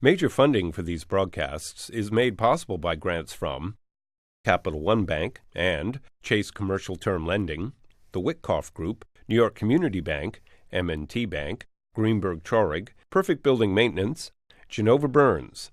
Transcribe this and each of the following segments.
Major funding for these broadcasts is made possible by grants from Capital One Bank and Chase Commercial Term Lending, the Witkoff Group, New York Community Bank, M&T Bank, Greenberg Traurig, Perfect Building Maintenance, Genova Burns.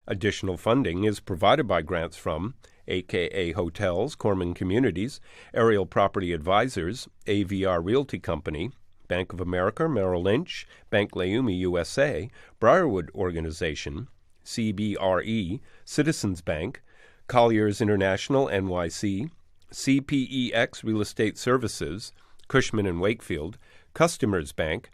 Additional funding is provided by grants from AKA Hotels, Corman Communities, Aerial Property Advisors, AVR Realty Company, Bank of America, Merrill Lynch, Bank Leumi USA, Briarwood Organization, CBRE, Citizens Bank, Colliers International NYC, CPEX Real Estate Services, Cushman & Wakefield, Customers Bank,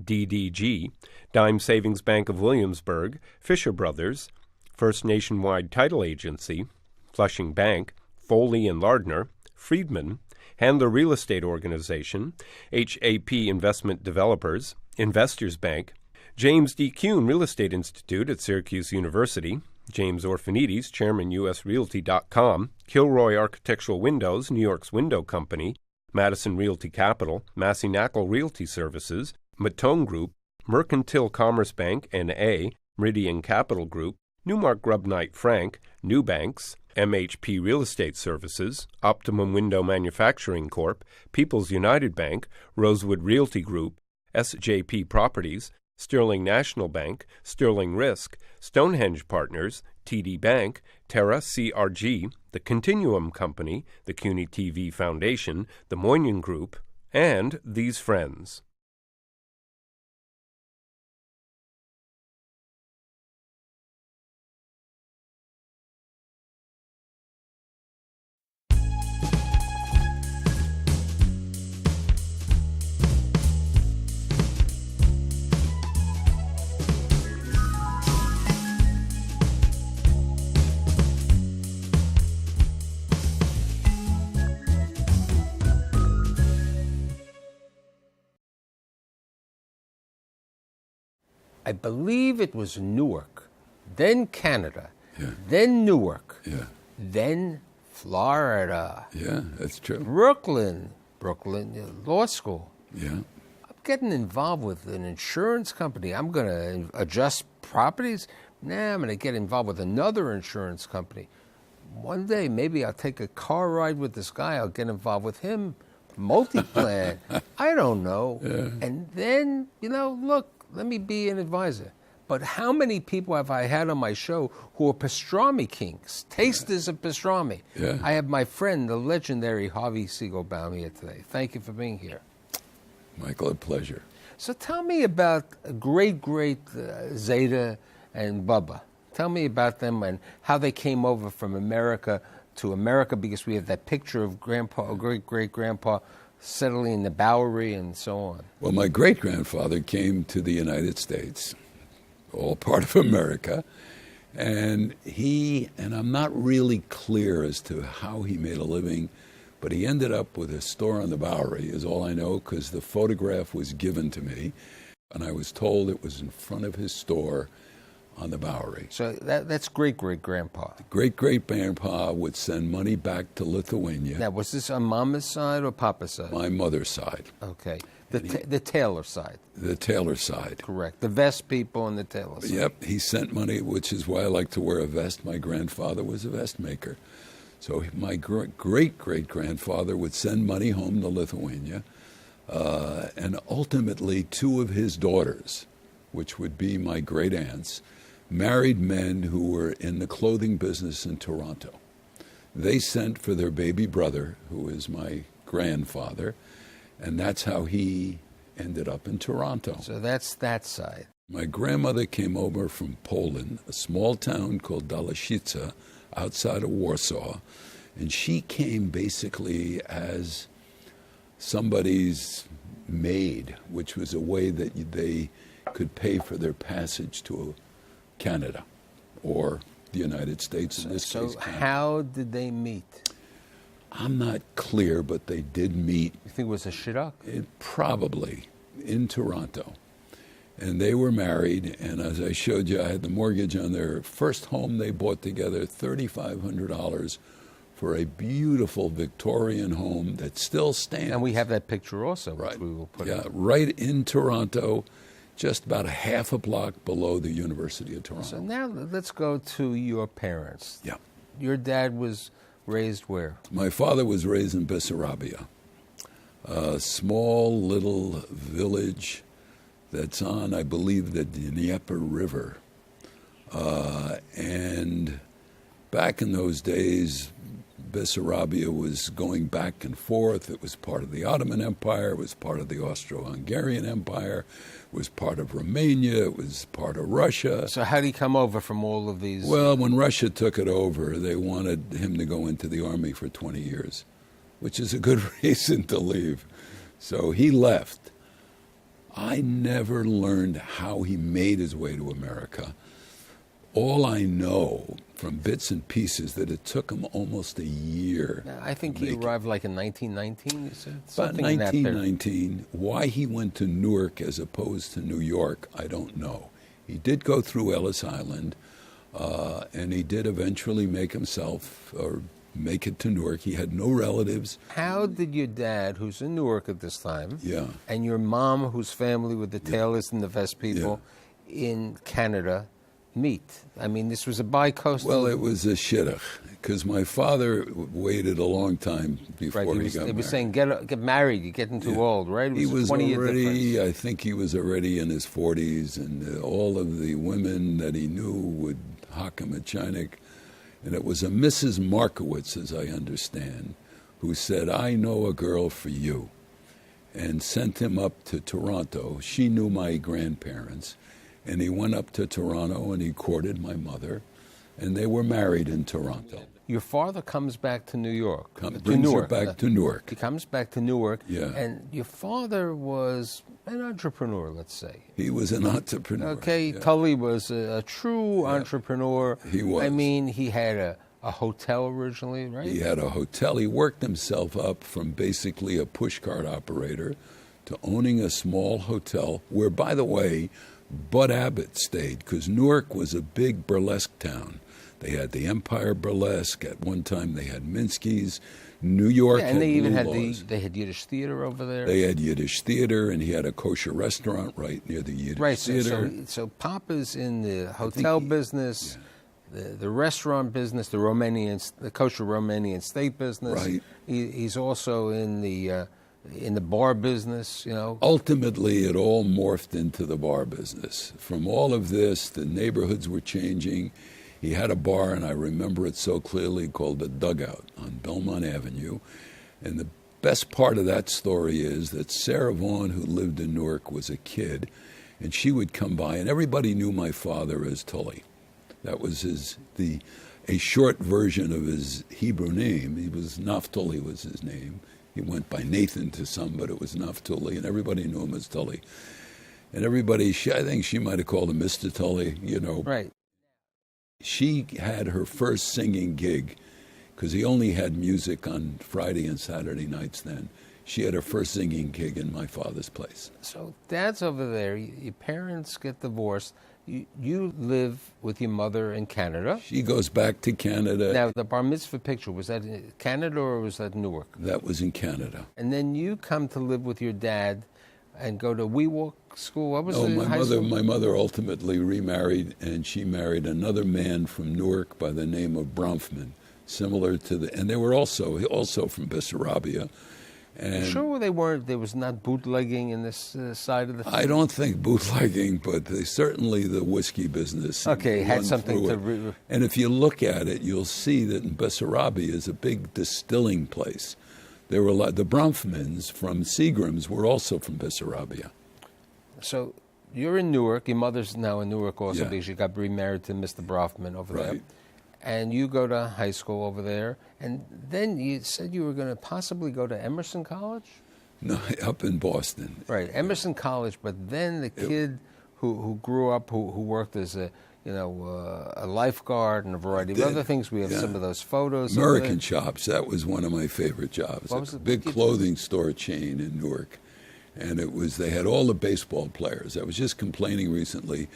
DDG, Dime Savings Bank of Williamsburg, Fisher Brothers, First Nationwide Title Agency, Flushing Bank, Foley & Lardner, Friedman, Handler Real Estate Organization, HAP Investment Developers, Investors Bank, James D. Kuhn Real Estate Institute at Syracuse University, James Orphanides, Chairman USRealty.com, Kilroy Architectural Windows, New York's Window Company, Madison Realty Capital, Massey-Knackle Realty Services, Matone Group, Mercantile Commerce Bank, N.A., Meridian Capital Group, Newmark Grubb Knight Frank, Newbanks, MHP Real Estate Services, Optimum Window Manufacturing Corp., People's United Bank, Rosewood Realty Group, SJP Properties, Sterling National Bank, Sterling Risk, Stonehenge Partners, TD Bank, Terra CRG, the Continuum Company, the CUNY TV Foundation, the Moynihan Group, and these friends. I believe it was Newark, then Canada, then Newark, then Florida. Yeah, that's true. Brooklyn Law School. Yeah. I'm getting involved with an insurance company. I'm going to adjust properties. Nah, I'm going to get involved with another insurance company. One day, maybe I'll take a car ride with this guy. I'll get involved with him. MultiPlan. I don't know. Yeah. And then, look, let me be an advisor. But how many people have I had on my show who are pastrami kings, tasters of pastrami? Yeah. I have my friend, the legendary Harvey Sigelbaum, here today. Thank you for being here. Michael, a pleasure. So tell me about great Zeta and Bubba. Tell me about them and how they came over from America to America, because we have that picture of Grandpa, or great-great-grandpa, settling in the Bowery and so on. Well, my great-grandfather came to the United States, all part of America, and I'm not really clear as to how he made a living, but he ended up with a store on the Bowery, is all I know, because the photograph was given to me, and I was told it was in front of his store on the Bowery. So that's great-great-grandpa. Great-great-grandpa would send money back to Lithuania. Now, was this on Mama's side or Papa's side? My mother's side. Okay. The Taylor side. The Taylor side. Correct. The vest people and the Taylor side. Yep. He sent money, which is why I like to wear a vest. My grandfather was a vest maker. So my great-great-grandfather would send money home to Lithuania. And ultimately, two of his daughters, which would be my great-aunts, married men who were in the clothing business in Toronto. They sent for their baby brother, who is my grandfather, and that's how he ended up in Toronto. So that's that side. My grandmother came over from Poland, a small town called Dalashica, outside of Warsaw, and she came basically as somebody's maid, which was a way that they could pay for their passage to Canada or the United States in this case. So how did they meet? I'm not clear, but they did meet. You think it was a shidduch? Probably in Toronto. And they were married, and as I showed you, I had the mortgage on their first home they bought together, $3,500 for a beautiful Victorian home that still stands. And we have that picture also, right. which we will put right in Toronto, just about a half a block below the University of Toronto. So now let's go to your parents. Yeah. Your dad was raised where? My father was raised in Bessarabia, a small little village that's on, I believe, the Dnieper River. And back in those days, Bessarabia was going back and forth. It was part of the Ottoman Empire. It was part of the Austro-Hungarian Empire. It was part of Romania. It was part of Russia. So how did he come over from all of these? Well, when Russia took it over, they wanted him to go into the army for 20 years, which is a good reason to leave. So he left. I never learned how he made his way to America. All I know from bits and pieces that it took him almost a year. I think he arrived like in 1919, you said? About 1919. Why he went to Newark as opposed to New York, I don't know. He did go through Ellis Island, and he did eventually make it to Newark. He had no relatives. How did your dad, who's in Newark at this time, Yeah. and your mom, whose family with the Taylors and the Vest people in Canada, meet? I mean, this was a bi-coastal... Well, it was a shidduch, because my father waited a long time before he got married. He was saying, get married, you're getting too old, right? He was 20-year already, difference. I think he was already in his 40s, and all of the women that he knew would hock him a chinik. And it was a Mrs. Markowitz, as I understand, who said, I know a girl for you, and sent him up to Toronto. She knew my grandparents. And he went up to Toronto and he courted my mother, and they were married in Toronto. Your father comes back to New York. Brings her back to Newark. He comes back to Newark. Yeah. And your father was an entrepreneur, let's say. He was an entrepreneur. Okay, yeah. Tully was a true entrepreneur. He was. I mean, he had a hotel originally, right? He had a hotel. He worked himself up from basically a pushcart operator to owning a small hotel where, by the way, Bud Abbott stayed, because Newark was a big burlesque town. They had the Empire Burlesque. At one time, they had Minsky's. New York and they even had they had Yiddish theater over there. They had Yiddish theater, and he had a kosher restaurant right near the Yiddish theater. So Papa's in the hotel business, the restaurant business, the kosher Romanian steak business. Right. He's also in the bar business, you know. Ultimately, it all morphed into the bar business. From all of this, the neighborhoods were changing. He had a bar, and I remember it so clearly, called the Dugout on Belmont Avenue. And the best part of that story is that Sarah Vaughan, who lived in Newark, was a kid, and she would come by, and everybody knew my father as Tully. That was a short version of his Hebrew name. He was Naphtali was his name. He went by Nathan to some, but it was Naphtali, and everybody knew him as Tully. And everybody, I think she might have called him Mr. Tully, you know. Right. She had her first singing gig, because he only had music on Friday and Saturday nights then. She had her first singing gig in my father's place. So Dad's over there. Your parents get divorced. You live with your mother in Canada. She goes back to Canada. Now, the bar mitzvah picture, was that in Canada or was that Newark? That was in Canada. And then you come to live with your dad and go to WeWalk school. What was it? My mother ultimately remarried, and she married another man from Newark by the name of Bronfman, similar to and they were also from Bessarabia. And sure they weren't. There was not bootlegging in this side of the family? I don't think bootlegging, but certainly the whiskey business. Okay, had something to... And if you look at it, you'll see that in Bessarabia is a big distilling place. There were the Bronfmans from Seagram's were also from Bessarabia. So you're in Newark. Your mother's now in Newark also because she got remarried to Mr. Bronfman over there. And you go to high school over there. And then you said you were going to possibly go to Emerson College? No, up in Boston. Right, Emerson College. But then the kid who grew up, who worked as a lifeguard and a variety of other things. We have some of those photos. American Shops, that was one of my favorite jobs. What was a big clothing store chain in Newark. And they had all the baseball players. I was just complaining recently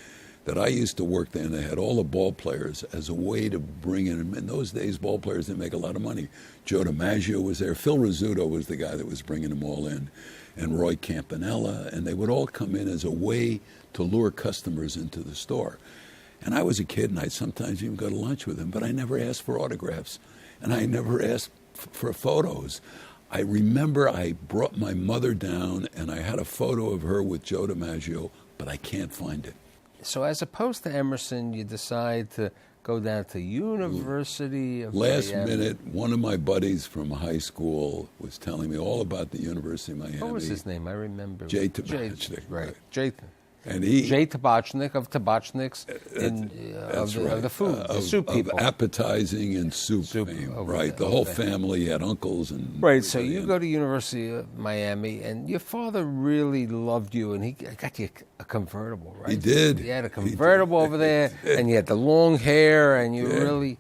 that I used to work there, and they had all the ball players as a way to bring in those days, ball players didn't make a lot of money. Joe DiMaggio was there. Phil Rizzuto was the guy that was bringing them all in, and Roy Campanella, and they would all come in as a way to lure customers into the store. And I was a kid, and I'd sometimes even go to lunch with them, but I never asked for autographs, and I never asked for photos. I remember I brought my mother down, and I had a photo of her with Joe DiMaggio, but I can't find it. So as opposed to Emerson, you decide to go down to University of Last Miami. minute, one of my buddies from high school was telling me all about the University of Miami. What was his name? I remember. Jay Tabachnik. Right. Jay. And Jay Tabachnik of Tabachniks of the food, the soup people. Of appetizing and soup fame, right. The whole family had uncles. And right, so you go to University of Miami, and your father really loved you, and he got you a convertible, right? He did. He had a convertible over there, and you had the long hair, and you really...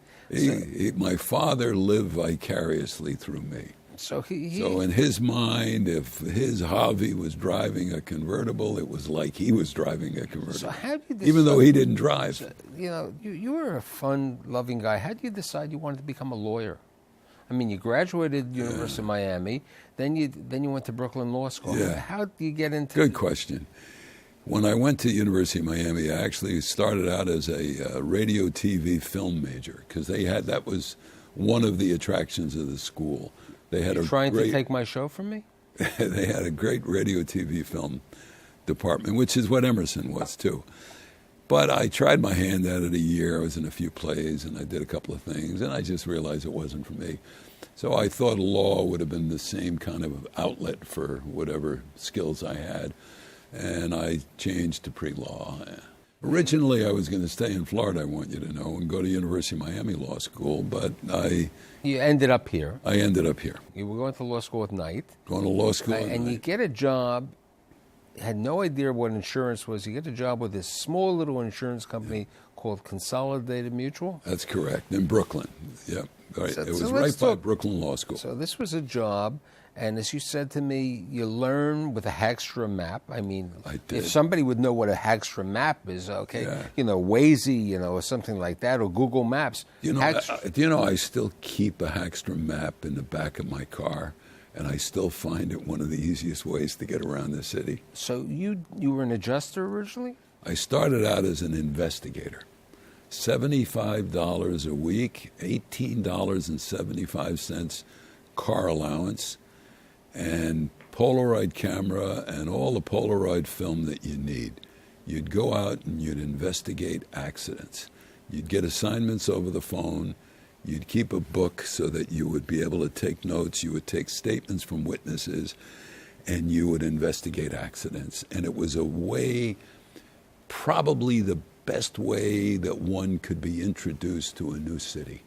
My father lived vicariously through me. So So in his mind, if his Harvey was driving a convertible, it was like he was driving a convertible. So how did you decide, even though he didn't drive. So, you were a fun-loving guy. How did you decide you wanted to become a lawyer? I mean, you graduated University of Miami, then you went to Brooklyn Law School. Yeah. How did you get into... Good question. When I went to University of Miami, I actually started out as a radio, TV, film major, because that was one of the attractions of the school. They had trying to take my show from me? They had a great radio, TV, film department, which is what Emerson was too. But I tried my hand at it a year. I was in a few plays, and I did a couple of things, and I just realized it wasn't for me. So I thought law would have been the same kind of outlet for whatever skills I had, and I changed to pre-law. Originally, I was going to stay in Florida, I want you to know, and go to University of Miami Law School, but You ended up here. I ended up here. You were going to law school at night. Going to law school at and night. You get a job, had no idea what insurance was. You get a job with this small little insurance company called Consolidated Mutual. That's correct, in Brooklyn. Yep. Right. So it was right by Brooklyn Law School. So this was a job, and as you said to me, you learn with a Hagstra map. I mean, if somebody would know what a Hagstra map is, okay, Waze, or something like that, or Google Maps. I still keep a Hagstra map in the back of my car, and I still find it one of the easiest ways to get around the city. So you were an adjuster originally? I started out as an investigator. $75 a week, $18.75 car allowance, and Polaroid camera and all the Polaroid film that you need. You'd go out and you'd investigate accidents. You'd get assignments over the phone. You'd keep a book so that you would be able to take notes. You would take statements from witnesses, and you would investigate accidents. And it was a way, probably the best way that one could be introduced to a new city.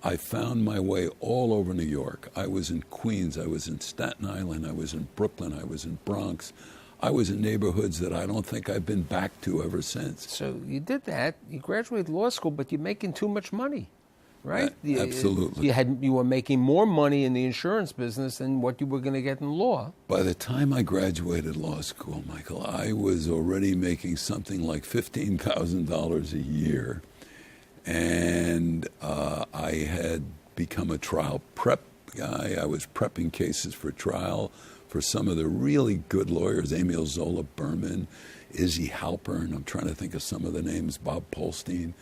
I found my way all over New York. I was in Queens, I was in Staten Island, I was in Brooklyn, I was in Bronx. I was in neighborhoods that I don't think I've been back to ever since. So you did that, you graduated law school, but you're making too much money, right? Absolutely. You were making more money in the insurance business than what you were going to get in law. By the time I graduated law school, Michael, I was already making something like $15,000 a year. And I had become a trial prep guy. I was prepping cases for trial for some of the really good lawyers, Emil Zola Berman, Izzy Halpern. I'm trying to think of some of the names, Bob Polstein.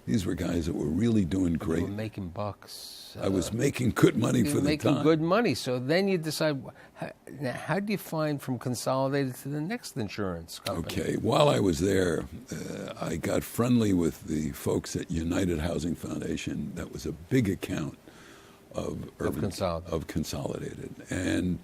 These were guys that were really doing great. You were making bucks. I was making good money for the time. Making good money. So then you decide, how do you find from Consolidated to the next insurance company? Okay. While I was there, I got friendly with the folks at United Housing Foundation. That was a big account of Consolidated. And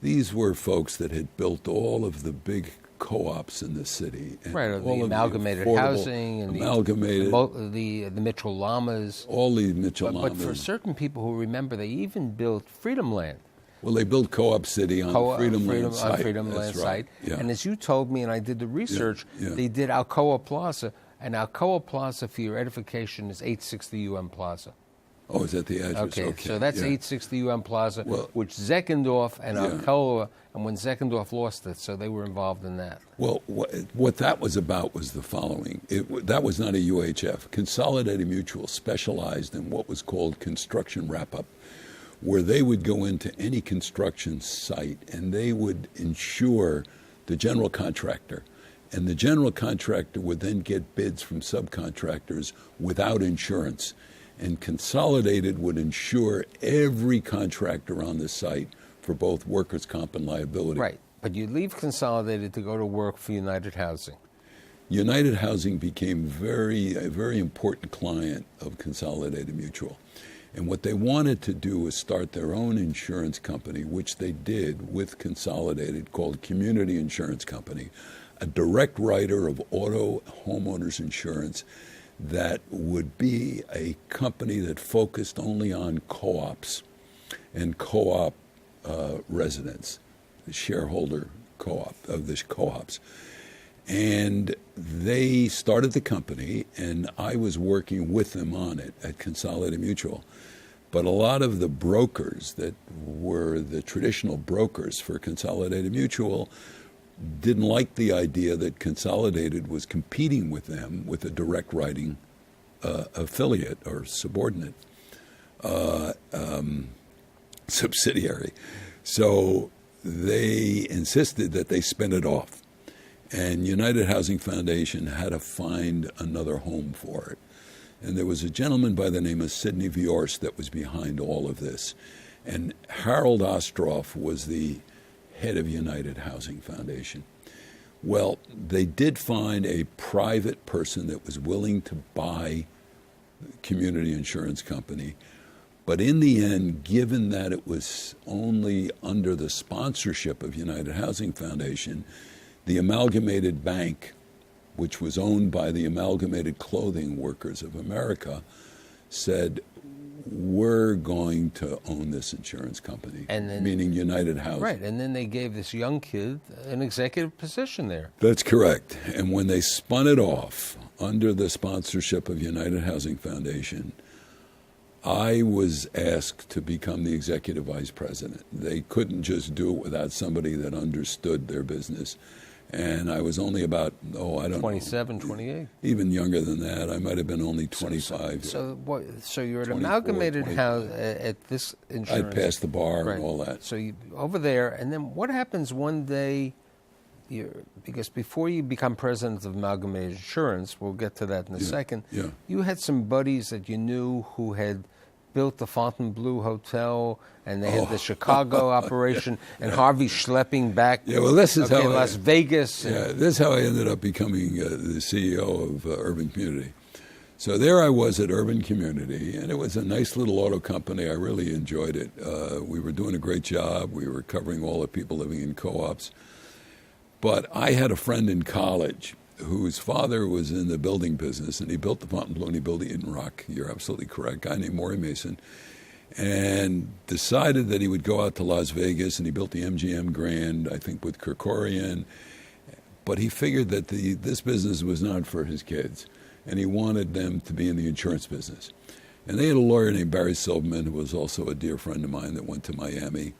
these were folks that had built all of the big co-ops in the city. And right, the Amalgamated Housing and the Mitchell Lamas. All the Mitchell Lamas. But for certain people who remember, they even built Freedom Land. Well, they built Co-op City on the Freedom Land site. Freedom Land site. Yeah. And as you told me, and I did the research, they did Alcoa Plaza. And Alcoa Plaza, for your edification, is 860 UM Plaza. Oh, is that the address? Okay, so that's 860 UM Plaza, Well, which Zeckendorf and yeah. Alcoa, and when Zeckendorf lost it, so they were involved in that. Well, what that was about was the following. That was not a UHF. Consolidated Mutual specialized in what was called construction wrap-up, where they would go into any construction site and they would insure the general contractor. And the general contractor would then get bids from subcontractors without insurance. And Consolidated would insure every contractor on the site for both workers' comp and liability. Right, but you leave Consolidated to go to work for United Housing. United Housing became a very important client of Consolidated Mutual. And what they wanted to do was start their own insurance company, which they did with Consolidated, called Community Insurance Company, a direct writer of auto homeowners insurance that would be a company that focused only on co-ops and co-op residents, the shareholder co-op of the co-ops. And they started the company, and I was working with them on it at Consolidated Mutual. But a lot of the brokers that were the traditional brokers for Consolidated Mutual didn't like the idea that Consolidated was competing with them with a direct writing affiliate or subordinate subsidiary. So they insisted that they spin it off. And United Housing Foundation had to find another home for it. And there was a gentleman by the name of Sidney Viorst that was behind all of this. And Harold Ostroff was the head of United Housing Foundation. Well, they did find a private person that was willing to buy Community Insurance Company. But in the end, given that it was only under the sponsorship of United Housing Foundation, the Amalgamated Bank, which was owned by the Amalgamated Clothing Workers of America, said, we're going to own this insurance company, and then, meaning United Housing. Right, and then they gave this young kid an executive position there. That's correct. And when they spun it off under the sponsorship of United Housing Foundation, I was asked to become the executive vice president. They couldn't just do it without somebody that understood their business. And I was only about, 27, 28? Even younger than that. I might have been only 25. So you're at Amalgamated House at this insurance. I passed the bar right. and all that. So you over there, and then what happens one day? Because before you become president of Amalgamated Insurance, we'll get to that in a second. Yeah. You had some buddies that you knew who had built the Fontainebleau Hotel, and they had the Chicago operation, and Harvey schlepping back. Yeah, well, this is how Las Vegas. Yeah, this is how I ended up becoming the CEO of Urban Community. So there I was at Urban Community, and it was a nice little auto company. I really enjoyed it. We were doing a great job. We were covering all the people living in co-ops. But I had a friend in college whose father was in the building business, and he built the Fontainebleau and he built Eaton Rock. You're absolutely correct. A guy named Maury Mason. And decided that he would go out to Las Vegas, and he built the MGM Grand, I think, with Kerkorian. But he figured that this business was not for his kids, and he wanted them to be in the insurance business. And they had a lawyer named Barry Silverman, who was also a dear friend of mine, that went to Miami.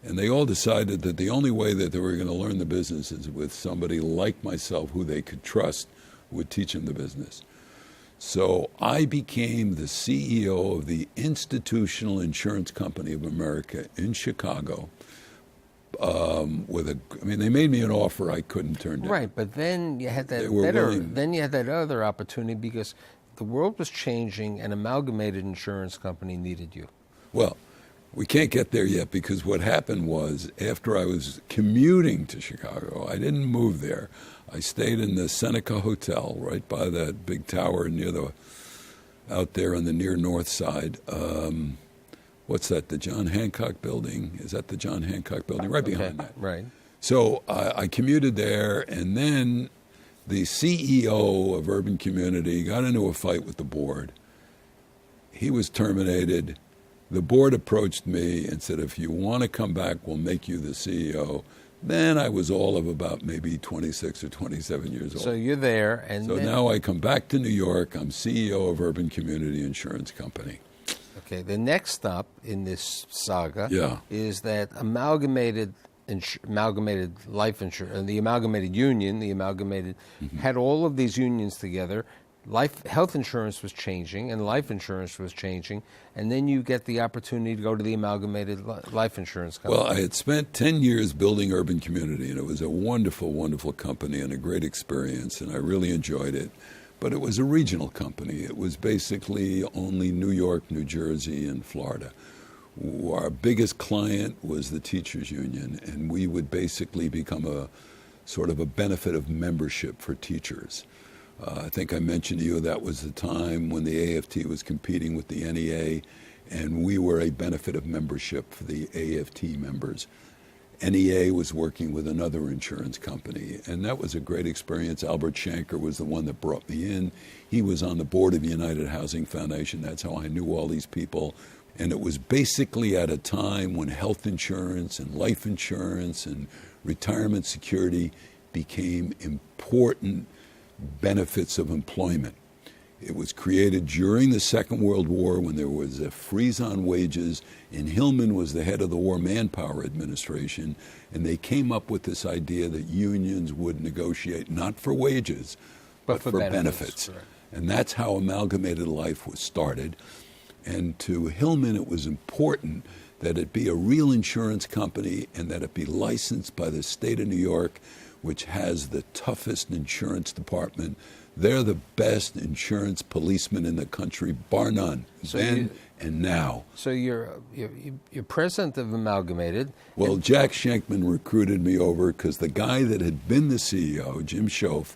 And they all decided that the only way that they were going to learn the business is with somebody like myself who they could trust, who would teach them the business. So I became the CEO of the Institutional Insurance Company of America in Chicago. They made me an offer I couldn't turn down. Right, but then you had that other opportunity because the world was changing, and Amalgamated Insurance Company needed you. Well, we can't get there yet because what happened was after I was commuting to Chicago, I didn't move there. I stayed in the Seneca Hotel right by that big tower out there on the near north side. What's that, the John Hancock Building? Is that the John Hancock Building? Right behind that. Right. So I commuted there, and then the CEO of Urban Community got into a fight with the board. He was terminated. The board approached me and said, if you want to come back, we'll make you the CEO. Then I was all of about maybe 26 or 27 years old. So you're there. So now I come back to New York. I'm CEO of Urban Community Insurance Company. Okay, the next stop in this saga Yeah. is that amalgamated life insurance, the amalgamated union, had all of these unions together. Health insurance was changing and life insurance was changing, and then you get the opportunity to go to the amalgamated life insurance company. Well, I had spent 10 years building Urban Community, and it was a wonderful, wonderful company and a great experience, and I really enjoyed it. But it was a regional company. It was basically only New York, New Jersey, and Florida. Our biggest client was the teachers union, and we would basically become a sort of a benefit of membership for teachers. I think I mentioned to you that was the time when the AFT was competing with the NEA, and we were a benefit of membership for the AFT members. NEA was working with another insurance company, and that was a great experience. Albert Shanker was the one that brought me in. He was on the board of the United Housing Foundation. That's how I knew all these people. And it was basically at a time when health insurance and life insurance and retirement security became important benefits of employment. It was created during the Second World War when there was a freeze on wages, and Hillman was the head of the War Manpower Administration, and they came up with this idea that unions would negotiate not for wages, but for benefits. Correct. And that's how Amalgamated Life was started. And to Hillman, it was important that it be a real insurance company and that it be licensed by the state of New York, which has the toughest insurance department. They're the best insurance policemen in the country, bar none, then and now. So you're president of Amalgamated. Well, Jack Schenkman recruited me over because the guy that had been the CEO, Jim Schoaf,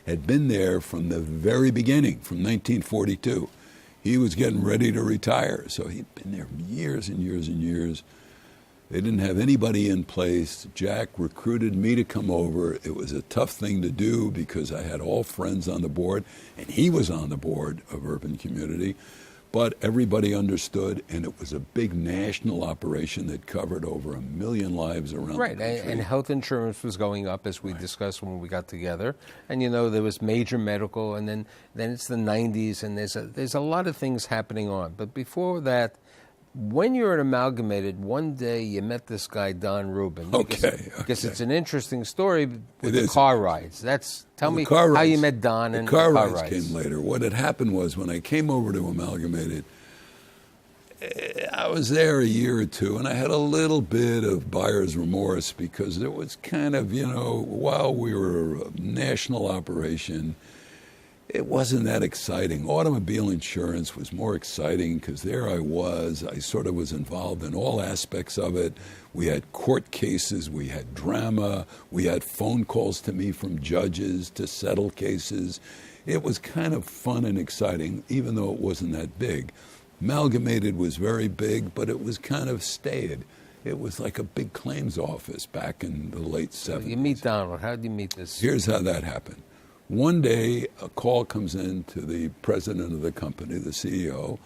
had been there from the very beginning, from 1942. He was getting ready to retire, so he'd been there years and years and years. They didn't have anybody in place. Jack recruited me to come over. It was a tough thing to do because I had all friends on the board, and he was on the board of Urban Community. But everybody understood, and it was a big national operation that covered over 1 million lives around the country. Right, and health insurance was going up, as we discussed when we got together. And, you know, there was major medical, and then it's the 90s, and there's a lot of things happening on. But before that, when you were at Amalgamated, one day you met this guy, Don Rubin. Because it's an interesting story with the car rides. Tell me how you met Don and the car rides. Came later. What had happened was when I came over to Amalgamated, I was there a year or two, and I had a little bit of buyer's remorse because it was kind of, while we were a national operation, it wasn't that exciting. Automobile insurance was more exciting because there I was. I sort of was involved in all aspects of it. We had court cases. We had drama. We had phone calls to me from judges to settle cases. It was kind of fun and exciting, even though it wasn't that big. Amalgamated was very big, but it was kind of staid. It was like a big claims office back in the late 70s. So you meet Donald. How did you meet this? Here's how that happened. One day, a call comes in to the president of the company, the CEO,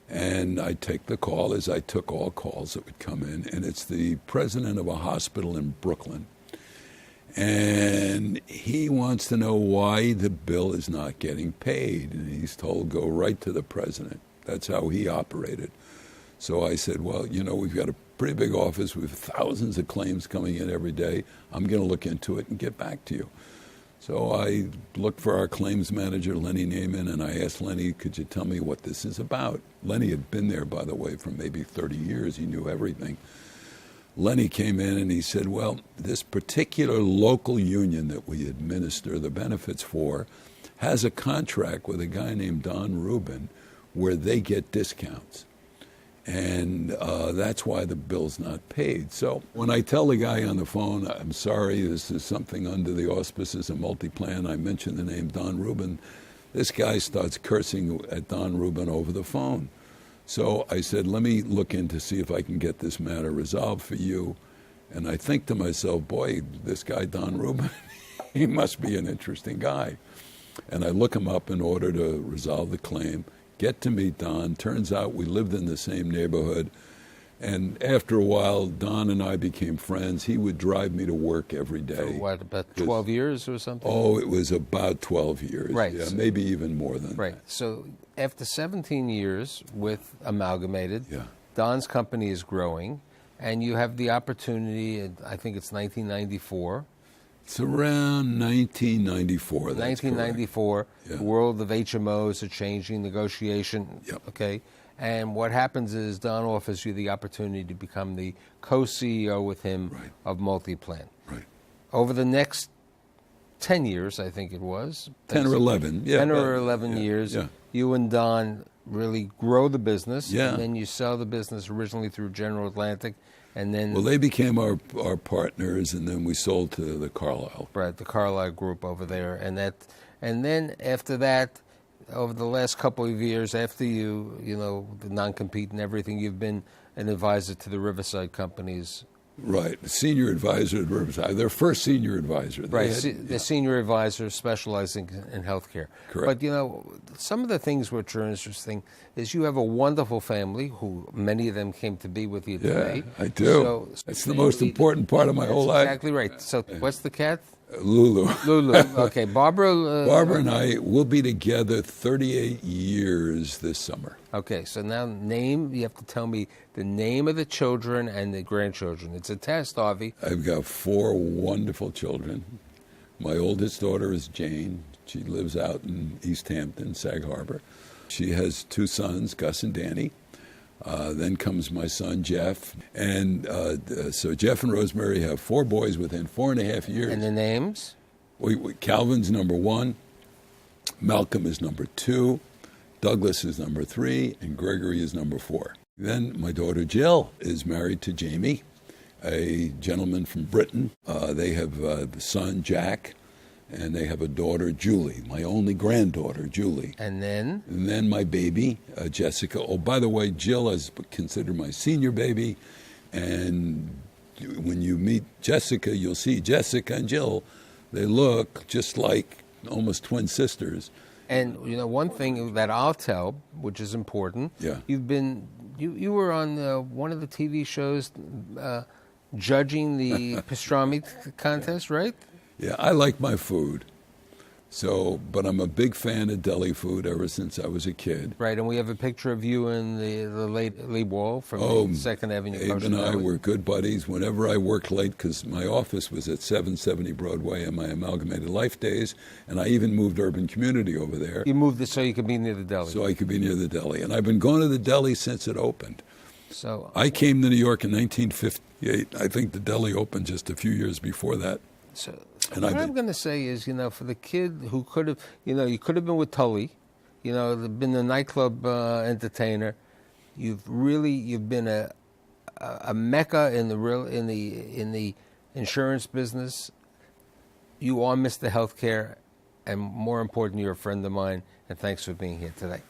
and I take the call, as I took all calls that would come in, and it's the president of a hospital in Brooklyn. And he wants to know why the bill is not getting paid. And he's told, go right to the president. That's how he operated. So I said, well, we've got a pretty big office with thousands of claims coming in every day. I'm going to look into it and get back to you. So I looked for our claims manager, Lenny Naiman, and I asked Lenny, could you tell me what this is about? Lenny had been there, by the way, for maybe 30 years. He knew everything. Lenny came in and he said, well, this particular local union that we administer the benefits for has a contract with a guy named Don Rubin where they get discounts. And that's why the bill's not paid. So when I tell the guy on the phone, I'm sorry, this is something under the auspices of MultiPlan, I mention the name Don Rubin, this guy starts cursing at Don Rubin over the phone. So I said, let me look in to see if I can get this matter resolved for you. And I think to myself, boy, this guy Don Rubin, he must be an interesting guy. And I look him up in order to resolve the claim. Get to meet Don. Turns out we lived in the same neighborhood. And after a while, Don and I became friends. He would drive me to work every day. For what, about 12 years or something? Oh, it was about 12 years. Right. Yeah, maybe even more than right. that. So after 17 years with Amalgamated, Yeah. Don's company is growing, and you have the opportunity, I think it's 1994. It's around 1994. That's 1994, Yeah. the world of HMOs are changing, negotiation, Yep. okay? And what happens is Don offers you the opportunity to become the co-CEO with him Right. of MultiPlan. Right. Over the next 10 years, I think it was. 10 or 11. Yeah, 10 or but- 11 yeah, years, yeah. you and Don really grow the business. Yeah. And then you sell the business originally through General Atlantic. And then Well, they became our partners, and then we sold to the Carlyle. right, the Carlyle Group over there. And then after that, over the last couple of years, after you know, the non-compete and everything, you've been an advisor to the Riverside companies. Right, senior advisor at Riverside. Their first senior advisor. They Right, had- the senior advisor specializing in healthcare. Correct. But, you know, some of the things which are interesting is you have a wonderful family who many of them came to be with you Yeah, today. I do. So, That's the most important part of my whole life. Exactly right. So what's the cat? Lulu. Lulu. Okay, Barbara. Barbara and I will be together 38 years this summer. Okay, so now you have to tell me the name of the children and the grandchildren. It's a test, Harvey. I've got 4 wonderful children. My oldest daughter is Jane. She lives out in East Hampton, Sag Harbor. She has 2 sons, Gus and Danny. Then comes my son, Jeff. And so Jeff and Rosemary have 4 boys within 4.5 years. And the names? Calvin's number 1. Malcolm is number 2. Douglas is number 3. And Gregory is number 4. Then my daughter, Jill, is married to Jamie, a gentleman from Britain. They have the son, Jack. And they have a daughter, Julie, my only granddaughter, Julie. And then? And then my baby, Jessica. Oh, by the way, Jill is considered my senior baby. And when you meet Jessica, you'll see Jessica and Jill. They look just like almost twin sisters. And, you know, one thing that I'll tell, which is important, Yeah. you were on one of the TV shows judging the pastrami contest, right? Yeah, I like my food. So, but I'm a big fan of deli food ever since I was a kid. Right, and we have a picture of you and the late Lee Wall from the Second Avenue. Abe and I were good buddies. Whenever I worked late, because my office was at 770 Broadway in my Amalgamated Life days, and I even moved Urban Community over there. You moved it so you could be near the deli. So I could be near the deli. And I've been going to the deli since it opened. So I came to New York in 1958. I think the deli opened just a few years before that. So And what I've I'm going to say is, you know, for the kid who could have, you know, you could have been with Tully, you know, been a nightclub entertainer. You've been a mecca in the insurance business. You are Mr. Healthcare, and more important, you're a friend of mine. And thanks for being here today.